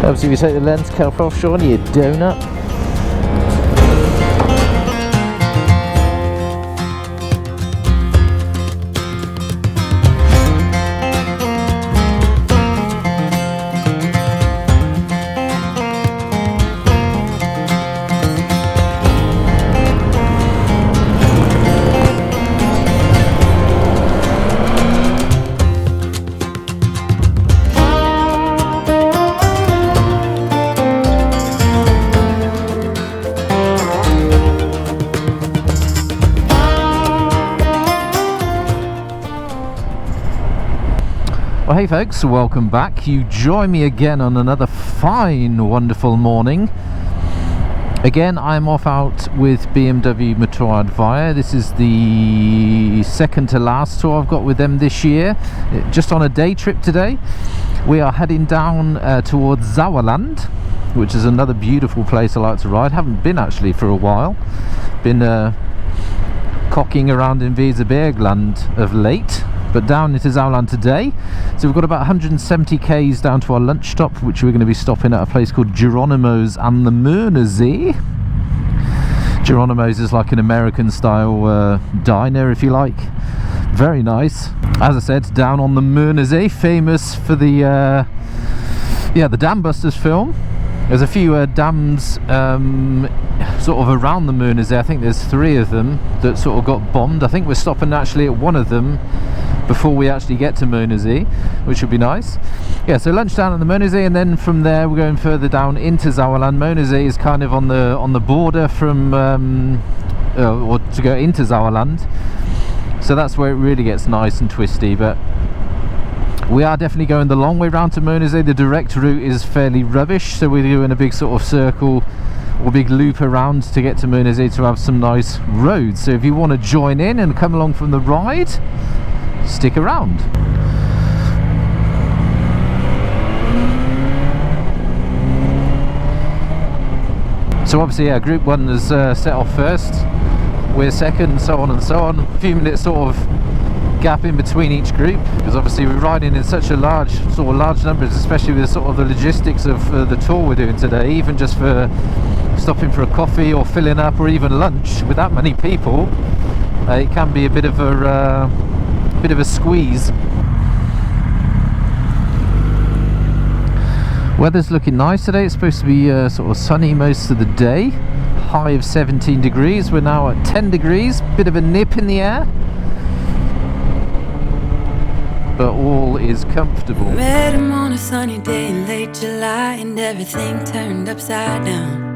Obviously, if you take the lens cap off, Sean, you donut. Well, hey folks, welcome back. You join me again on another fine, wonderful morning. Again, I'm off out with BMW Motorrad Weihe. This is the second to last tour I've got with them this year. Just on a day trip today. We are heading down towards Sauerland, which is another beautiful place I like to ride. Haven't been actually for a while. Been cocking around in Weserbergland of late. But down into Sauerland today. So we've got about 170 k's down to our lunch stop, which we're going to be stopping at a place called Geronimo's and the Möhnesee. Geronimo's is like an American style diner, if you like. Very nice. As I said, down on the Möhnesee, famous for the the Dam Busters film. There's a few dams sort of around the Möhnesee. I think there's 3 of them that sort of got bombed. I think we're stopping actually at one of them before we actually get to Möhnesee, which would be nice. Yeah, so lunch down at the Möhnesee, and then from there we're going further down into Sauerland. Möhnesee is kind of on the border from or to go into Sauerland, so that's where it really gets nice and twisty. But we are definitely going the long way round to Möhnesee. The direct route is fairly rubbish, so we're doing a big sort of circle or big loop around to get to Möhnesee to have some nice roads. So if you want to join in and come along from the ride, stick around. So obviously, yeah, Group 1 has set off first. We're second, so on and so on. A few minutes sort of gap in between each group, because obviously we're riding in such a large numbers, especially with sort of the logistics of the tour we're doing today. Even just for stopping for a coffee or filling up or even lunch with that many people, it can be a bit of a squeeze. Weather's looking nice today. It's supposed to be sort of sunny most of the day. High of 17 degrees. We're now at 10 degrees. Bit of a nip in the air, but all is comfortable. Met him on a sunny day in late July, and everything turned upside down.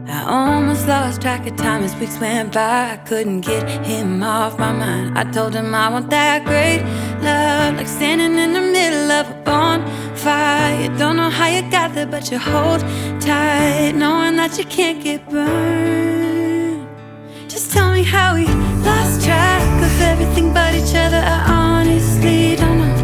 I almost lost track of time as weeks went by. I couldn't get him off my mind. I told him I want that great love, like standing in the middle of a bonfire. You don't know how you got there, but you hold tight, knowing that you can't get burned. Just tell me how we lost track of everything but each other. I honestly don't know.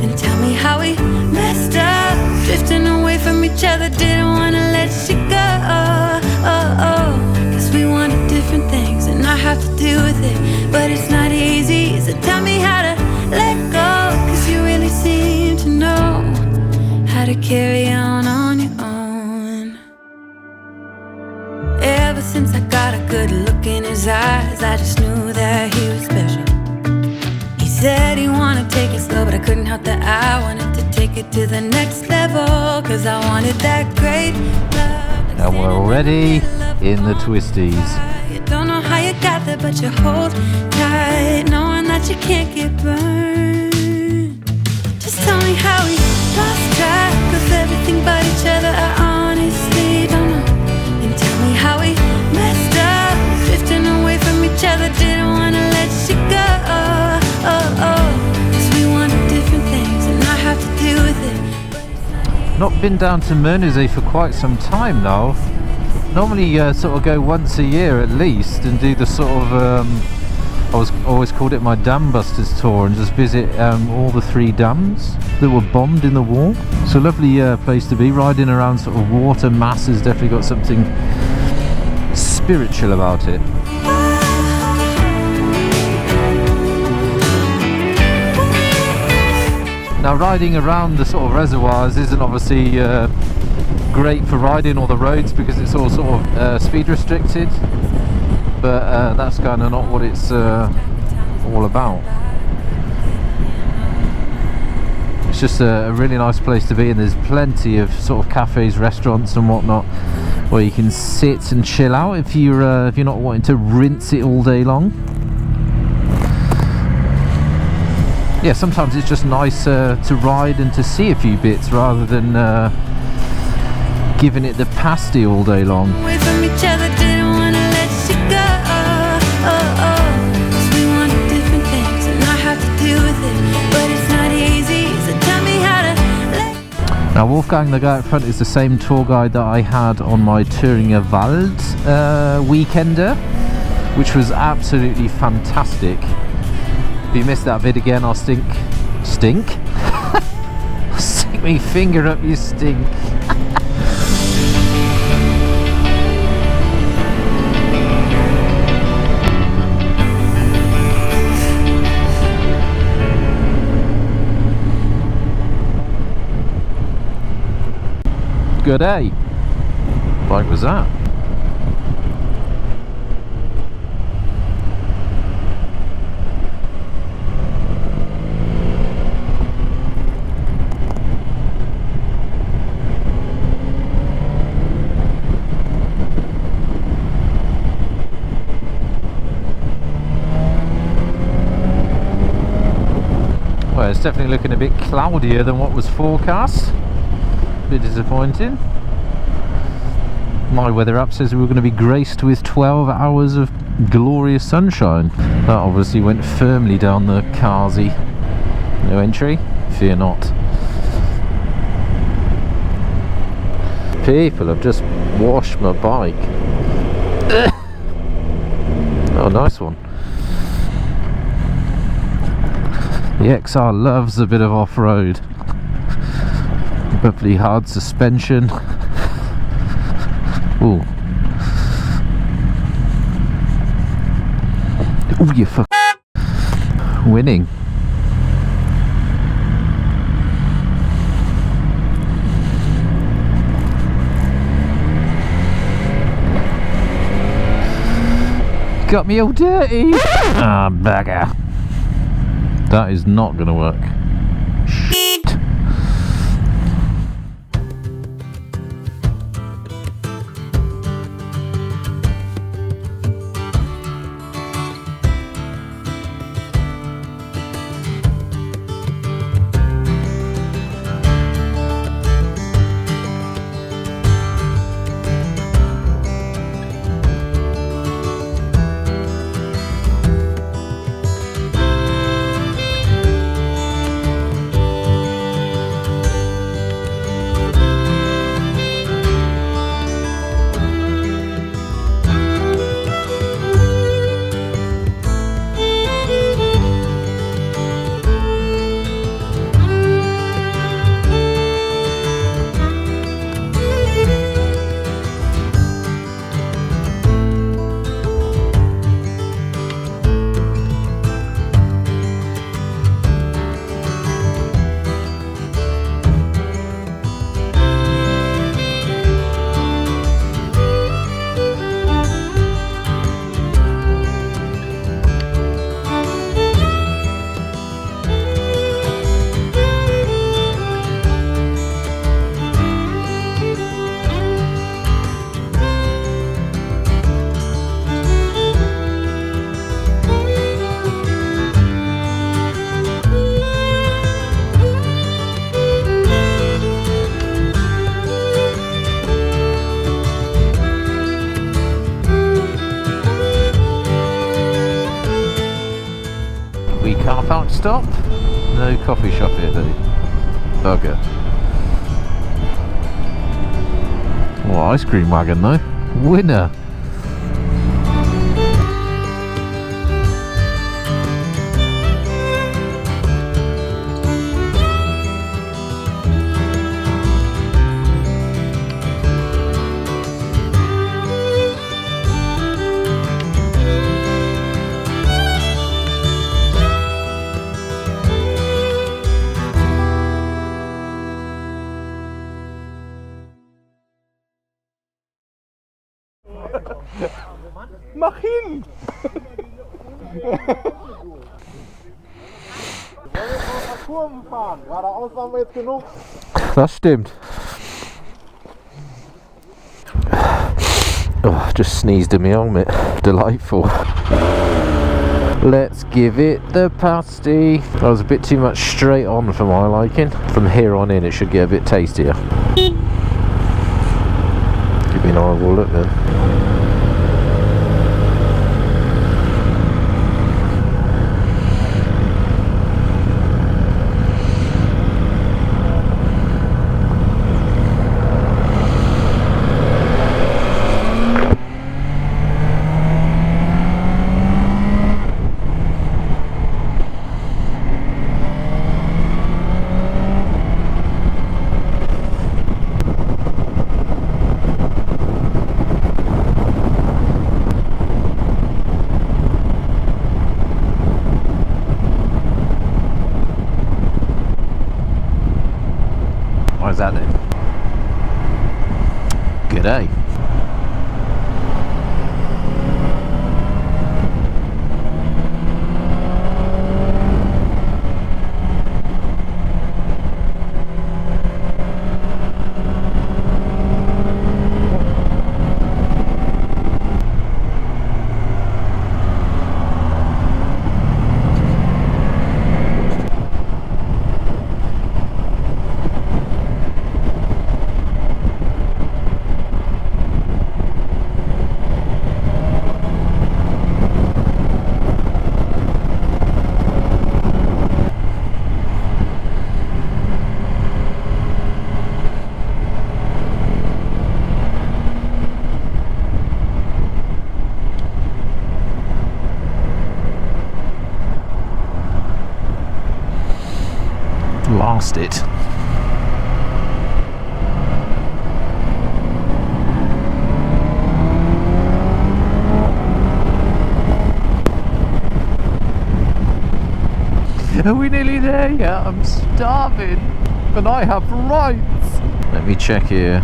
And tell me how we messed up, drifting away from each other. Didn't wanna let you go. Cause we wanted different things, and I have to deal with it, but it's not easy. So tell me how to let go, cause you really seem to know how to carry on your own. Ever since I got a good look in his eyes, I just knew that he was special. He said he wanted to take it slow, but I couldn't help that I wanted to take it to the next level, cause I wanted that great love. And we're already in the twisties. You don't know how you got there, but you hold tight, knowing that you can't get burned. Just tell me how we lost track of everything but each other. I honestly don't know. And tell me how we messed up, drifting away from each other. Didn't wanna let you go. Cause we wanted different things, and I have to deal with it. Not been down to Möhnesee for quite some time now. Normally sort of go once a year at least and do the sort of I always called it my Dam Busters tour, and just visit all the 3 dams that were bombed in the war. So lovely place to be, riding around sort of water masses. Definitely got something spiritual about it. Now riding around the sort of reservoirs isn't obviously great for riding all the roads because it's all sort of speed restricted, but that's kind of not what it's all about. It's just a really nice place to be, and there's plenty of sort of cafes, restaurants and whatnot where you can sit and chill out if you're not wanting to rinse it all day long. Yeah, sometimes it's just nice to ride and to see a few bits rather than giving it the pasty all day long. Away from each other, didn't wanna let you go. Cause we wanted different things and I have to deal with it, but it's not easy, so tell me how to let. Now Wolfgang, the guy up front, is the same tour guide that I had on my Thüringer Wald weekender, which was absolutely fantastic. If you missed that vid again, I'll stink? Stick my finger up your stink. Good day. What was that? Well, it's definitely looking a bit cloudier than what was forecast. A bit disappointing. My weather app says we were going to be graced with 12 hours of glorious sunshine. That obviously went firmly down the Carsey. No entry? Fear not. People have just washed my bike. Oh, nice one. The XR loves a bit of off-road. Lovely hard suspension. Ooh. Ooh, you fuck. Winning. Got me all dirty. Ah, bagger. That is not going to work. Shit. Car park stop? No coffee shop here though. Bugger. Oh, ice cream wagon though. Winner. Das stimmt. Oh, just sneezed in my helmet. Delightful. Let's give it the pasty. That was a bit too much straight on for my liking. From here on in it should get a bit tastier. Give me an horrible look then. Why's that then? G'day. Lost it. Are we nearly there yet? I'm starving and I have rights. Let me check here.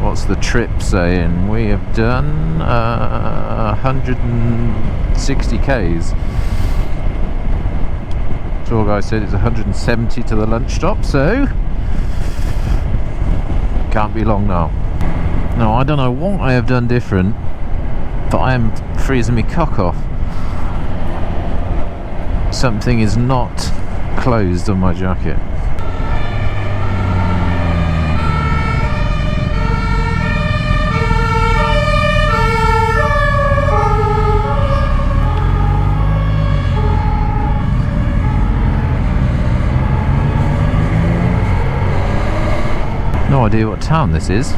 What's the trip saying? We have done 160 Ks. Tour guy said it's 170 to the lunch stop, so can't be long now. Now I don't know what I have done different, but I am freezing me cock off. Something is not closed on my jacket. No idea what town this is.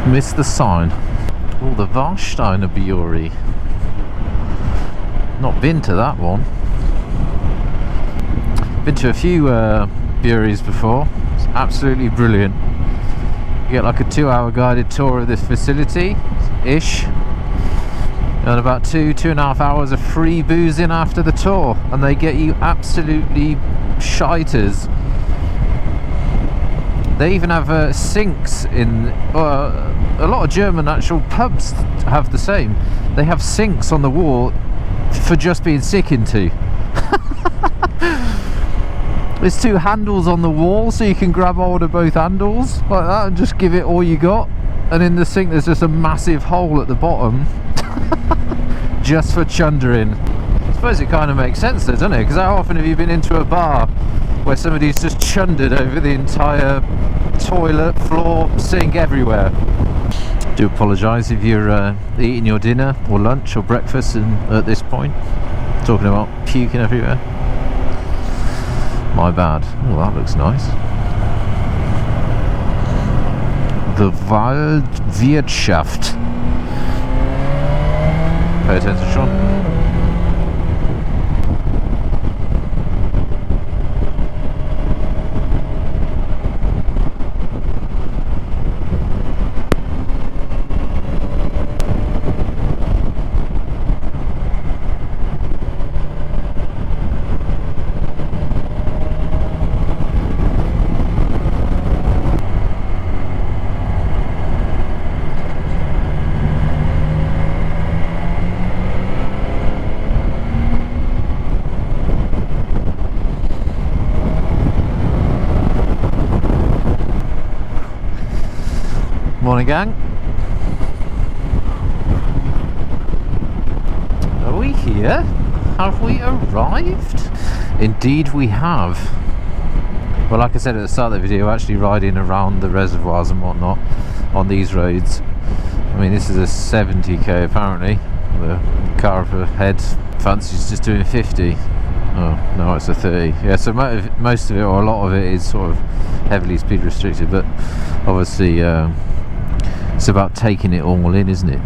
Missed the sign. Oh, the Warsteiner Brewery. Not been to that one. Been to a few breweries before. It's absolutely brilliant. You get like a 2-hour guided tour of this facility ish, and about 2.5 hours of free boozing after the tour, and they get you absolutely shiters. They even have sinks in a lot of German actual pubs have the same. They have sinks on the wall for just being sick into. There's 2 handles on the wall, so you can grab hold of both handles like that and just give it all you got. And in the sink there's just a massive hole at the bottom just for chundering. I suppose it kind of makes sense though, doesn't it? Because how often have you been into a bar where somebody's just chundered over the entire toilet, floor, sink, everywhere? Do apologise if you're eating your dinner or lunch or breakfast at this point. Talking about puking everywhere. My bad. Oh, that looks nice. The Waldwirtschaft. Pay attention, Sean. Morning, gang. Are we here? Have we arrived? Indeed we have. Well, like I said at the start of the video, actually riding around the reservoirs and whatnot on these roads. I mean, this is a 70k apparently. The car up ahead fancies just doing 50. Oh, no, it's a 30. Yeah, so most of it, or a lot of it, is sort of heavily speed restricted, but obviously it's about taking it all in, isn't it?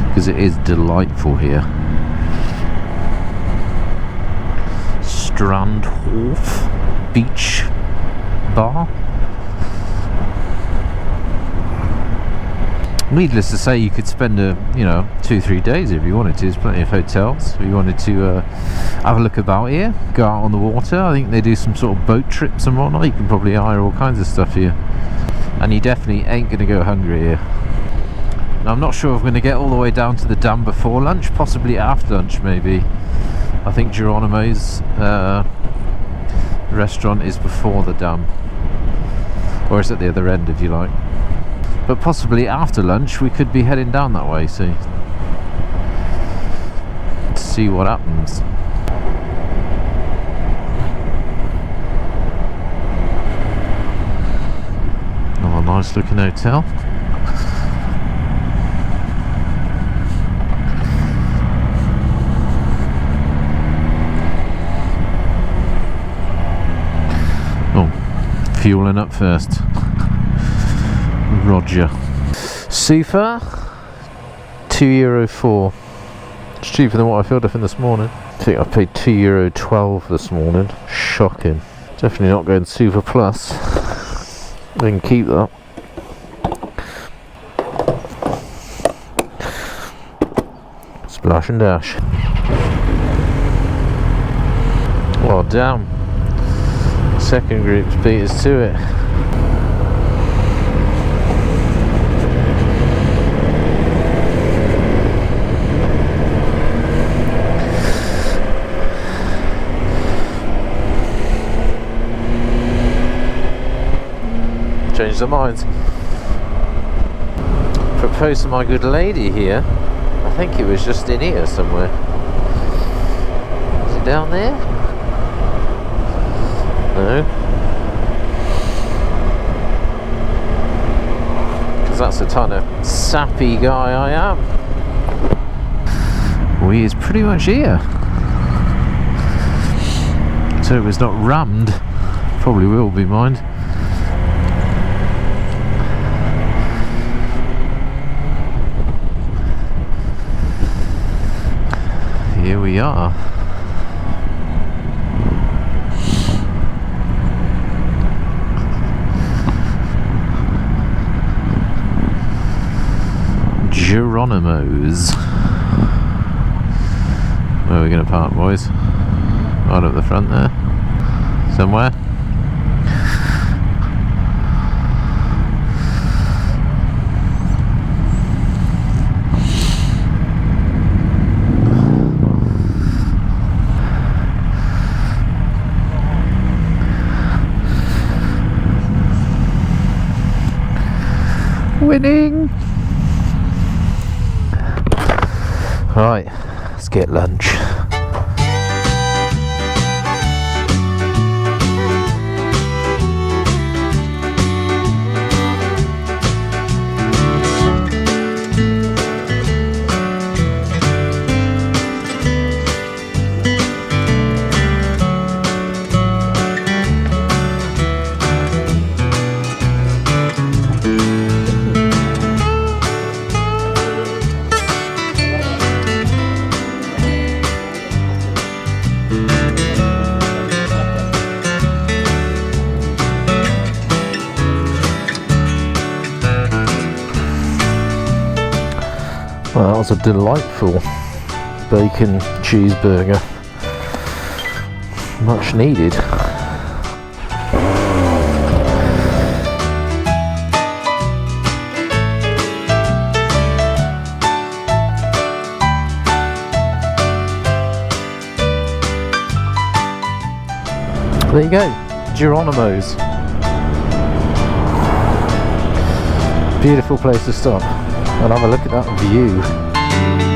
Because it is delightful here. Strandhof Beach Bar. Needless to say, you could spend 2-3 days if you wanted to. There's plenty of hotels if you wanted to have a look about here, go out on the water. I think they do some sort of boat trips and whatnot. You can probably hire all kinds of stuff here, and you definitely ain't going to go hungry here. Now, I'm not sure if I'm going to get all the way down to the dam before lunch, possibly after lunch maybe. I think Geronimo's restaurant is before the dam, or it's at the other end if you like. But possibly after lunch we could be heading down that way, so to see what happens. Oh, a nice looking hotel. Oh, fueling up first. Roger. Sofa, €2.04. It's cheaper than what I filled up in this morning. I think I paid €2.12 this morning. Shocking. Definitely not going Super Plus. I can keep that. Splash and dash. Oh damn. Second group's beat us to it. Change their minds. Proposed to my good lady here. I think it was just in here somewhere. Is it down there? No. Because that's the kind of sappy guy I am. We is pretty much here. So it was not rammed. Probably will be, mind. Here we are. Geronimo's. Where are we going to park, boys? Right up the front there. Somewhere. Winning! Right, let's get lunch. Well, that was a delightful bacon cheeseburger. Much needed. There you go, Geronimo's. Beautiful place to stop and have a look at that view.